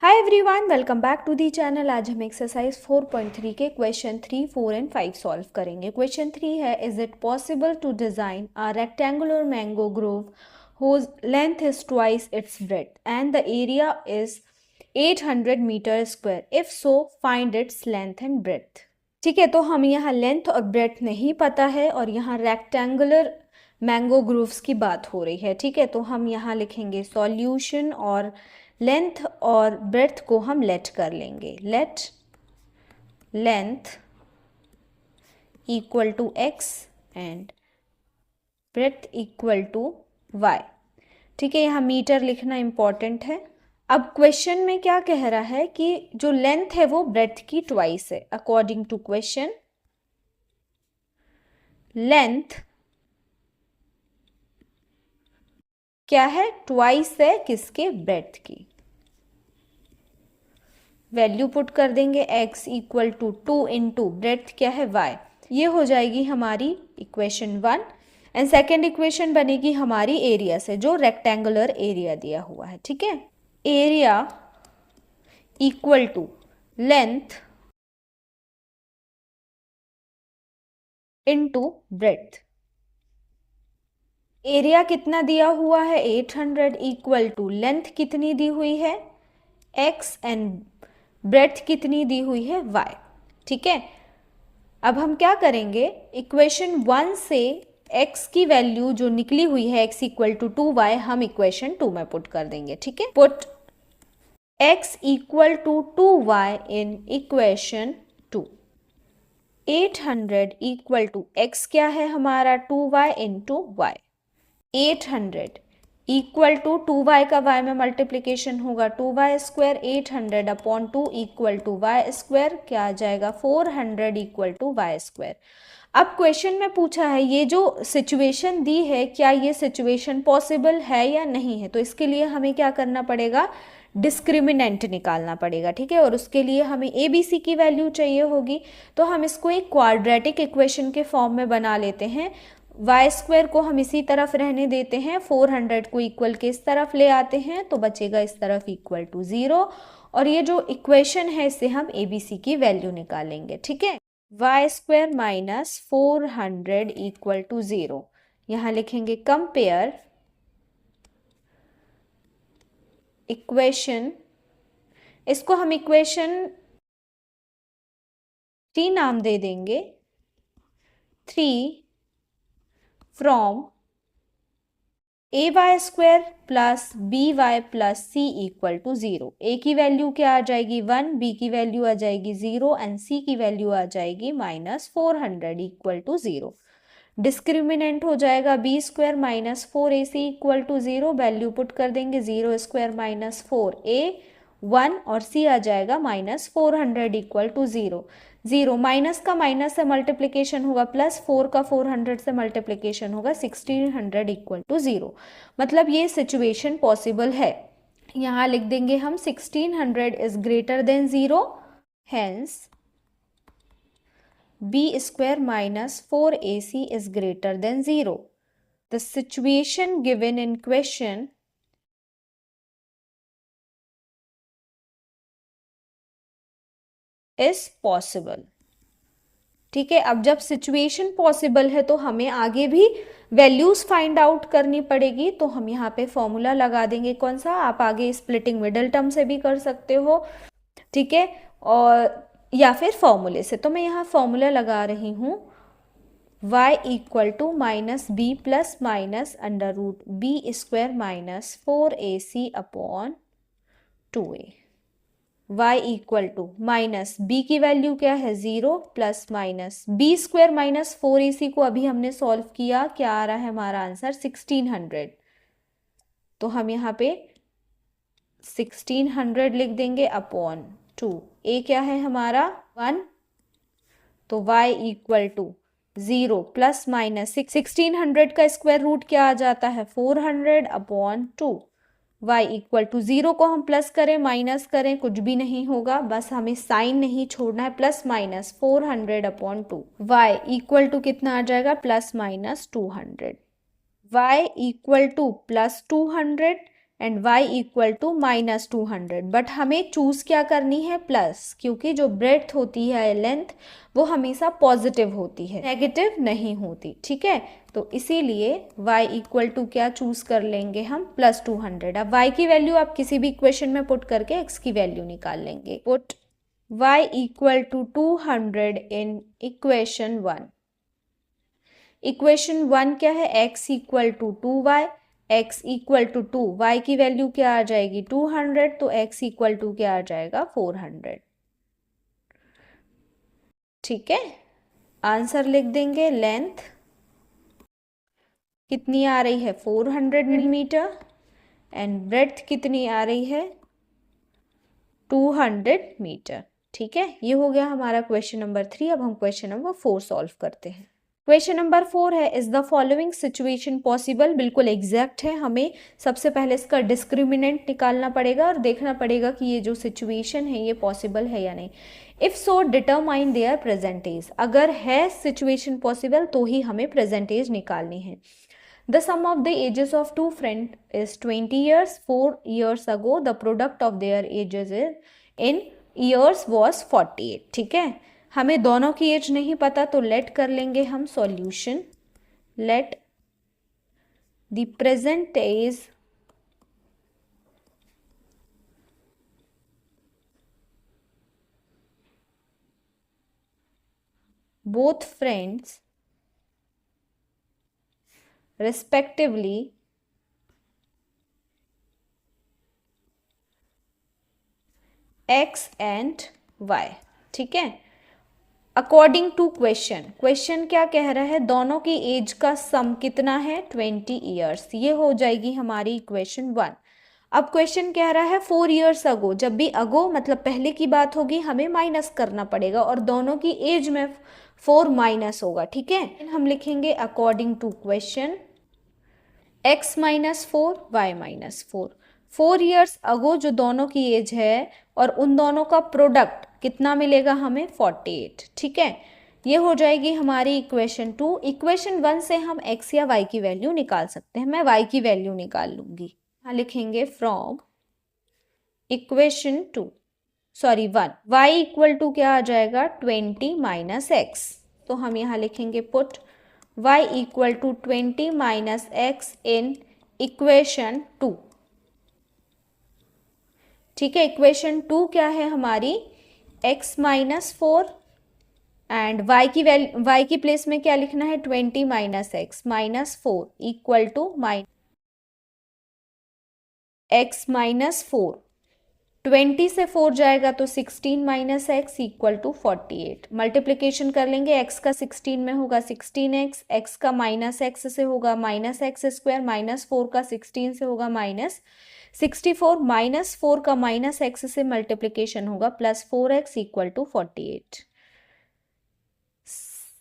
Hi everyone, welcome back to the channel. आज हम exercise 4.3 के क्वेश्चन 3, 4 एंड 5 सॉल्व करेंगे। क्वेश्चन 3 है, is it possible to design a rectangular mango grove whose length is twice its breadth and the area is 800 metre square, if so find its length and breadth. ठीक है, तो हम यहाँ length और breath नहीं पता है और यहाँ रेक्टेंगुलर मैंगो ग्रोव्स की बात हो रही है। ठीक है, तो हम यहाँ लिखेंगे सॉल्यूशन और लेंथ और ब्रेथ को हम लेट कर लेंगे। Let length equal to x and breadth equal to y। ठीक है, यहाँ मीटर लिखना इंपॉर्टेंट है। अब क्वेश्चन में क्या कह रहा है कि जो लेंथ है वो ब्रेथ की ट्वाइस है। अकॉर्डिंग टू क्वेश्चन, लेंथ क्या है? ट्वाइस है किसके? ब्रेथ की। वैल्यू पुट कर देंगे x equal to 2 into breadth क्या है? y। ये हो जाएगी हमारी इक्वेशन 1 एंड सेकेंड इक्वेशन बनेगी हमारी एरिया से, जो रेक्टेंगुलर एरिया दिया हुआ है। ठीक है, area equal to length into breadth. Area कितना दिया हुआ है? 800 इक्वल टू लेंथ कितनी दी हुई है? x एंड ब्रेथ कितनी दी हुई है? y। ठीक है, अब हम क्या करेंगे? इक्वेशन 1 से x की वैल्यू जो निकली हुई है x इक्वल टू 2y, हम इक्वेशन 2 में पुट कर देंगे। ठीक है, put x equal to 2y in equation 2। 800 equal to x क्या है हमारा? 2y into y। 800 equal to 2y का y में मल्टीप्लीकेशन होगा 2y square. 800 upon 2 equal to y square, क्या आ जाएगा? 400 इक्वल टू y स्क्वायर। अब क्वेश्चन में पूछा है ये जो सिचुएशन दी है, क्या ये सिचुएशन पॉसिबल है या नहीं है? तो इसके लिए हमें क्या करना पड़ेगा? डिस्क्रिमिनेंट निकालना पड़ेगा। ठीक है, और उसके लिए हमें ए बी सी की वैल्यू चाहिए होगी। तो हम इसको एक क्वाड्रेटिक इक्वेशन के फॉर्म में बना लेते हैं। वाई स्क्वायर को हम इसी तरफ रहने देते हैं, 400 को इक्वल के इस तरफ ले आते हैं, तो बचेगा इस तरफ इक्वल टू 0। और ये जो इक्वेशन है इससे हम ए बी सी की वैल्यू निकालेंगे। ठीक है, Y square minus 400 equal to 0। यहाँ लिखेंगे कंपेयर इक्वेशन, इसको हम इक्वेशन 3 नाम दे देंगे। 3 from A Y square plus B Y plus C equal to 0। A की वैल्यू क्या आ जाएगी? 1, बी की वैल्यू आ जाएगी 0 एंड सी की वैल्यू आ जाएगी माइनस 400 इक्वल टू 0। डिस्क्रिमिनेंट हो जाएगा B square minus 4ac equal to 0। Value put कर देंगे 0 स्क्वायर माइनस 4a 1 और c आ जाएगा माइनस 400 इक्वल टू 0। 0 माइनस का माइनस से मल्टीप्लिकेशन होगा प्लस, 4 का 400 से मल्टीप्लिकेशन होगा 1600 इक्वल टू 0। मतलब ये सिचुएशन पॉसिबल है। यहाँ लिख देंगे हम 1600 is greater than 0, hence b square minus 4ac is greater than 0. The situation given in question is possible. ठीक है, अब जब सिचुएशन पॉसिबल है तो हमें आगे भी वैल्यूज फाइंड आउट करनी पड़ेगी। तो हम यहाँ पे फॉर्मूला लगा देंगे। कौन सा? आप आगे स्प्लिटिंग मिडल टर्म से भी कर सकते हो। ठीक है, और या फिर फॉर्मूले से। तो मैं यहाँ फॉर्मूला लगा रही हूँ y equal to minus B plus minus under root B square minus 4ac upon 2a। y equal to minus b की वैल्यू क्या है? 0 plus minus B square minus 4ac को अभी हमने सॉल्व किया, क्या आ रहा है हमारा आंसर? 1600। तो हम यहाँ पे 1600 लिख देंगे अपॉन 2। a क्या है हमारा? 1। तो y equal to 0 plus minus 1600 का स्क्वायर रूट क्या आ जाता है? 400 अपॉन 2। y इक्वल टू 0 को हम प्लस करें माइनस करें कुछ भी नहीं होगा, बस हमें साइन नहीं छोड़ना है। Plus minus 400 upon 2। y equal to कितना आ जाएगा? Plus minus 200। y equal to plus 200 and y equal to -200। But हमें चूज़ क्या करनी है, प्लस, क्योंकि जो ब्रेड्थ होती है, लेंथ, वो हमेशा पॉजिटिव होती है, नेगेटिव नहीं होती, ठीक है। तो इसीलिए y इक्वल टू क्या चूज़ कर लेंगे हम, +200। अब y की वैल्यू आप किसी भी इक्वेशन में पुट करके x की वैल्यू निकाल लेंगे। Put y equal to 200 in equation 1। Equation 1 क्या है, x equal to 2y, x equal to 2, y की वैल्यू क्या आ जाएगी 200, तो x इक्वल टू क्या आ जाएगा 400, ठीक है। आंसर लिख देंगे, लेंथ कितनी आ रही है 400 मिलीमीटर एंड ब्रेड्थ कितनी आ रही है 200 मीटर, ठीक है। ये हो गया हमारा क्वेश्चन नंबर 3। अब हम क्वेश्चन नंबर 4 सॉल्व करते हैं। क्वेश्चन नंबर 4 है, is the following situation possible. बिल्कुल एग्जैक्ट है, हमें सबसे पहले इसका डिस्क्रिमिनेंट निकालना पड़ेगा और देखना पड़ेगा कि ये जो सिचुएशन है ये पॉसिबल है या नहीं। If so determine there percentage. अगर है सिचुएशन पॉसिबल तो ही हमें प्रेजेंटेज निकालनी है। The sum of the ages of two friends is 20 years. 4 years ago, the product of their ages in years was 48. ठीक है, हमें दोनों की एज नहीं पता तो लेट कर लेंगे हम solution. Let the present age both friends respectively x and y, ठीक है। अकॉर्डिंग टू क्वेश्चन क्या कह रहा है, दोनों की एज का सम कितना है 20 ईयर्स। ये हो जाएगी हमारी इक्वेशन 1। अब क्वेश्चन कह रहा है 4 ईयर्स अगो, जब भी अगो मतलब पहले की बात होगी हमें माइनस करना पड़ेगा और दोनों की एज में 4 माइनस होगा, ठीक है। हम लिखेंगे according to question x -4 y -4। 4 years ago जो दोनों की एज है और उन दोनों का प्रोडक्ट कितना मिलेगा हमें 48, ठीक है। ये हो जाएगी हमारी इक्वेशन 2। इक्वेशन 1 से हम x या y की वैल्यू निकाल सकते हैं। मैं y की वैल्यू निकाल लूंगी। यहाँ लिखेंगे from equation 1 y equal to क्या आ जाएगा 20 माइनस x। तो हम यहाँ लिखेंगे put y equal to 20 minus x in equation 2, ठीक है। इक्वेशन 2 क्या है हमारी x -4 एंड y की प्लेस में क्या लिखना है 20 minus x -4 equal to x -4। 20 से 4 जाएगा तो 16 minus x equal to 48। Multiplication कर लेंगे, x का 16 में होगा 16x, x का माइनस x से होगा -x², -4 का 16 से होगा -64, -4 का -x से मल्टीप्लीकेशन होगा +4x इक्वल टू 48।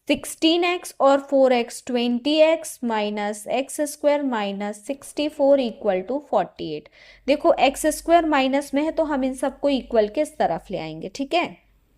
16x और 4x 20x minus x² minus 64 equal to 48। देखो x² माइनस में है तो हम इन सबको इक्वल किस तरफ ले आएंगे, ठीक है।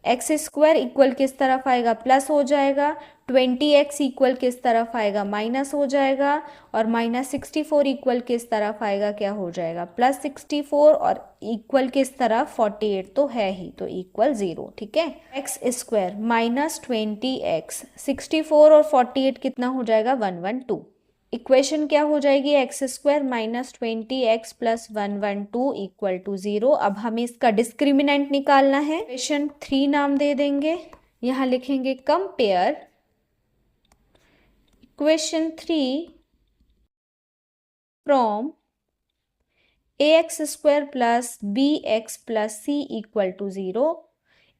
x² इक्वल किस तरफ आएगा प्लस हो जाएगा, 20x इक्वल किस तरफ आएगा माइनस हो जाएगा और -64 इक्वल किस तरफ आएगा क्या हो जाएगा +64 और इक्वल किस तरफ 48 तो है ही तो इक्वल 0, ठीक है। x² माइनस 20x 64 और 48 कितना हो जाएगा 112। इक्वेशन क्या हो जाएगी x² minus 20x plus 112 equal to 0। अब हमें इसका डिस्क्रिमिनेंट निकालना है। इक्वेशन 3 नाम दे देंगे, यहाँ लिखेंगे compare equation 3 from ax² plus bx plus c equal to 0।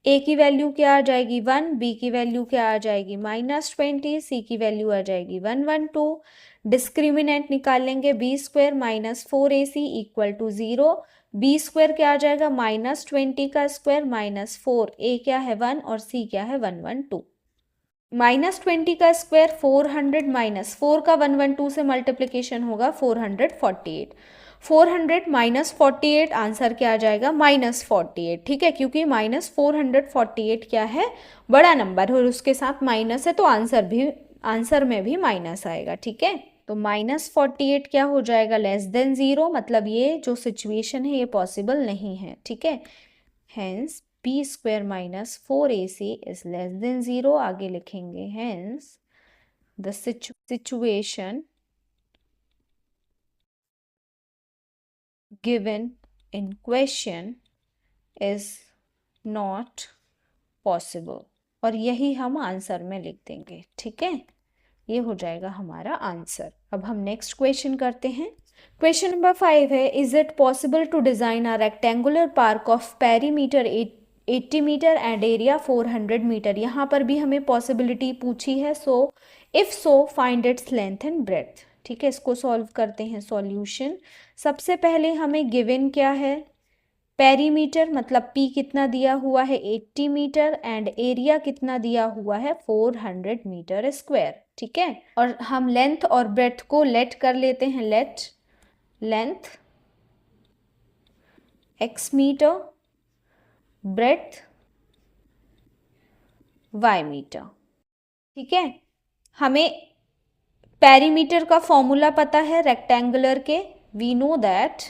a की वैल्यू क्या आ जाएगी 1, b की वैल्यू क्या आ जाएगी -20, c की वैल्यू आ जाएगी 112। डिस्क्रिमिनेंट निकाल लेंगे b² minus 4ac equal to 0। b² क्या आ जाएगा -20 का स्क्वायर माइनस 4, a क्या है 1 और c क्या है 112। -20 का स्क्वायर 400 माइनस 4 का 112 से मल्टीप्लिकेशन होगा 448। 400 माइनस 48 आंसर क्या आ जाएगा -48, ठीक है, क्योंकि -448 क्या है बड़ा नंबर और उसके साथ माइनस है तो आंसर में भी माइनस आएगा, ठीक है। तो -48 क्या हो जाएगा, लेस देन 0, मतलब ये जो सिचुएशन है ये पॉसिबल नहीं है, ठीक है। Hence b² - 4ac is less than 0, आगे लिखेंगे hence the situation given in question is not possible, और यही हम आंसर में लिख देंगे, ठीक है। ये हो जाएगा हमारा आंसर। अब हम नेक्स्ट क्वेश्चन करते हैं। क्वेश्चन नंबर 5 है, is it possible to design a rectangular park of perimeter 80 metre and area 400 metre. यहाँ पर भी हमें पॉसिबिलिटी पूछी है, so if so find its length and breadth, ठीक है। इसको सॉल्व करते हैं। सॉल्यूशन, सबसे पहले हमें गिवन क्या है, पेरीमीटर मतलब P कितना दिया हुआ है 80 मीटर एंड एरिया कितना दिया हुआ है 400 मीटर स्क्वायर, ठीक है। और हम लेंथ और ब्रेड्थ को लेट कर लेते हैं, लेट लेंथ x मीटर, ब्रेड्थ y मीटर, ठीक है। हमें पेरीमीटर का फॉर्मूला पता है रेक्टेंगुलर के, we know that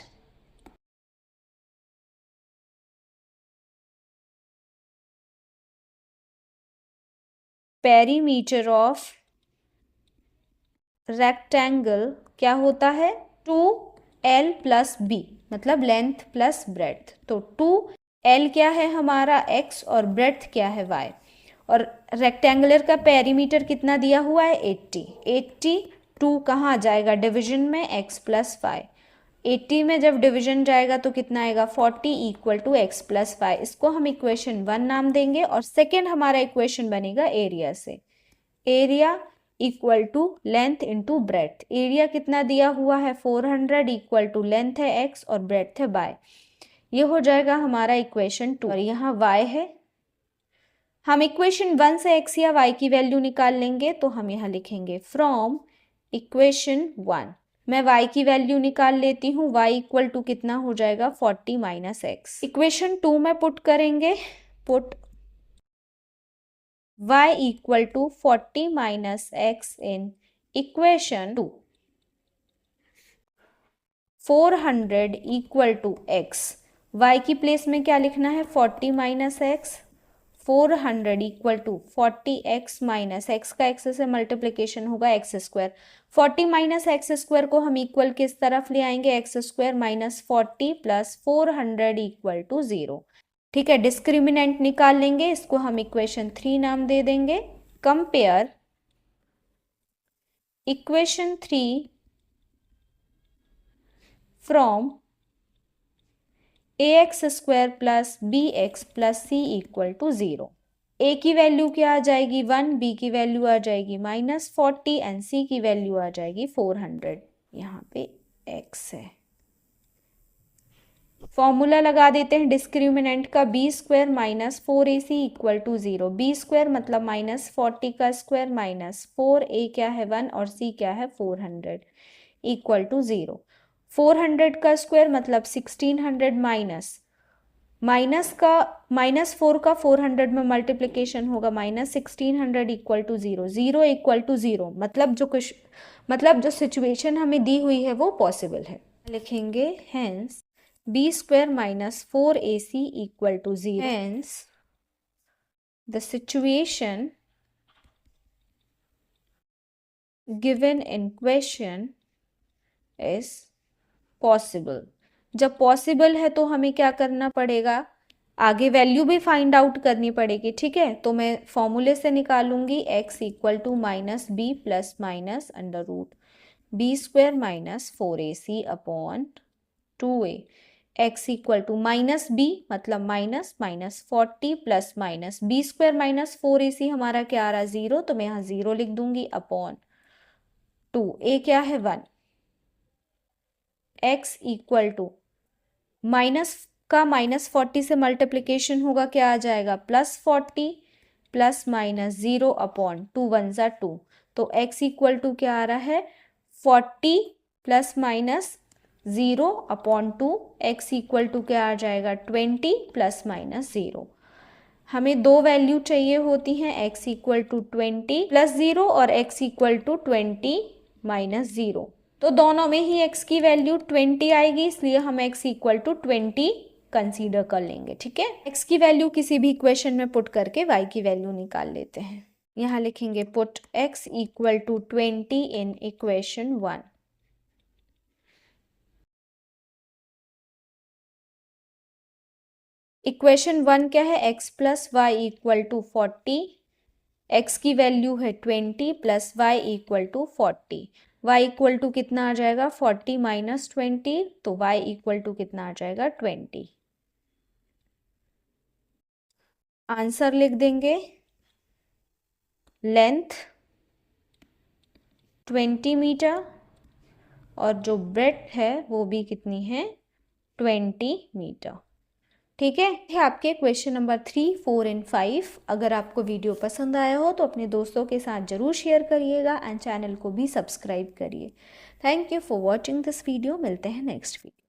perimeter of rectangle क्या होता है 2l + b, मतलब लेंथ प्लस ब्रेड्थ। तो 2l क्या है हमारा x और ब्रेड्थ क्या है y, और रेक्टेंगुलर का पेरीमीटर कितना दिया हुआ है 80। 82 कहाँ आ जाएगा डिवीजन में, x + y। 80 में जब डिवीजन जाएगा तो कितना आएगा 40 = x + y। इसको हम इक्वेशन 1 नाम देंगे, और सेकेंड हमारा इक्वेशन बनेगा एरिया से, area equal to length into breadth. Area कितना दिया हुआ है 400 इक्वल टू लेंथ है x और ब्रेड्थ है y। ये हो जाएगा हमारा इक्वेशन 2, और यहाँ y है। हम इक्वेशन 1 से x या y की वैल्यू निकाल लेंगे, तो हम यहाँ लिखेंगे फ्रॉम इक्वेशन 1 मैं y की वैल्यू निकाल लेती हूँ, y इक्वल टू कितना हो जाएगा 40 - x। इक्वेशन 2 में पुट करेंगे, put y equal to 40 - x in equation 2। 400 equal to x, y की प्लेस में क्या लिखना है 40 - x। 400 equal to 40x - x का x से मल्टीप्लिकेशन होगा x²। 40 - x² को हम इक्वल किस तरफ ले आएंगे, x² - 40 + 400 इक्वल टू 0, ठीक है। डिस्क्रिमिनेंट निकाल लेंगे, इसको हम इक्वेशन 3 नाम दे देंगे। Compare equation 3 from ax² + bx + c equal to 0। a की वैल्यू क्या आ जाएगी 1, b की वैल्यू आ जाएगी -40 एंड c की वैल्यू आ जाएगी 400। यहाँ पे x है। फॉर्मूला लगा देते हैं डिस्क्रिमिनेंट का, b² - 4ac equal to 0। b² मतलब -40 का स्क्वायर माइनस 4a क्या है 1 और c क्या है 400 इक्वल टू 0। 400 का स्क्वायर मतलब 1600 माइनस का -4 का 400 में मल्टीप्लिकेशन होगा -1600 इक्वल टू 0। 0 इक्वल टू 0 मतलब जो सिचुएशन हमें दी हुई है वो पॉसिबल है। लिखेंगे hence b² - 4ac equal to 0। Hence the situation given in question is possible. जब पॉसिबल है तो हमें क्या करना पड़ेगा, आगे वैल्यू भी फाइंड आउट करनी पड़ेगी, ठीक है। तो मैं फॉर्मूले से निकालूंगी x equal to -b + √b² - 4ac upon 2a। x equal to -b मतलब -40 + b² - 4ac हमारा क्या आ रहा है 0, तो मैं यहाँ 0 लिख दूंगी अपॉन 2। a क्या है 1, x इक्वल टू माइनस का -40 से मल्टीप्लिकेशन होगा, क्या आ जाएगा +40 ± 0 अपॉन 2 × 1 = 2। तो x इक्वल टू क्या आ रहा है 40 ± 0 अपॉन 2। x इक्वल टू क्या आ जाएगा 20 ± 0। हमें दो वैल्यू चाहिए होती हैं, x इक्वल टू 20 + 0 और x इक्वल टू 20 माइनस 0। तो दोनों में ही x की वैल्यू 20 आएगी, इसलिए हम x इक्वल टू 20 कंसीडर कर लेंगे। ठीक है, x की वैल्यू किसी भी इक्वेशन में पुट करके y की वैल्यू निकाल लेते हैं। यहाँ लिखेंगे put x equal to 20 in equation 1। Equation 1 क्या है, x plus y equal to 40। x की वैल्यू है 20 plus y equal to 40। y equal to कितना आ जाएगा, 40 माइनस 20, तो y इक्वल टू कितना आ जाएगा, 20। आंसर लिख देंगे, लेंथ 20 मीटर और जो ब्रेड्थ है वो भी कितनी है, 20 मीटर। ठीक है, ये आपके क्वेश्चन नंबर 3, 4 एंड 5। अगर आपको वीडियो पसंद आया हो तो अपने दोस्तों के साथ ज़रूर शेयर करिएगा एंड चैनल को भी सब्सक्राइब करिए। Thank you for watching this video. मिलते हैं नेक्स्ट वीडियो।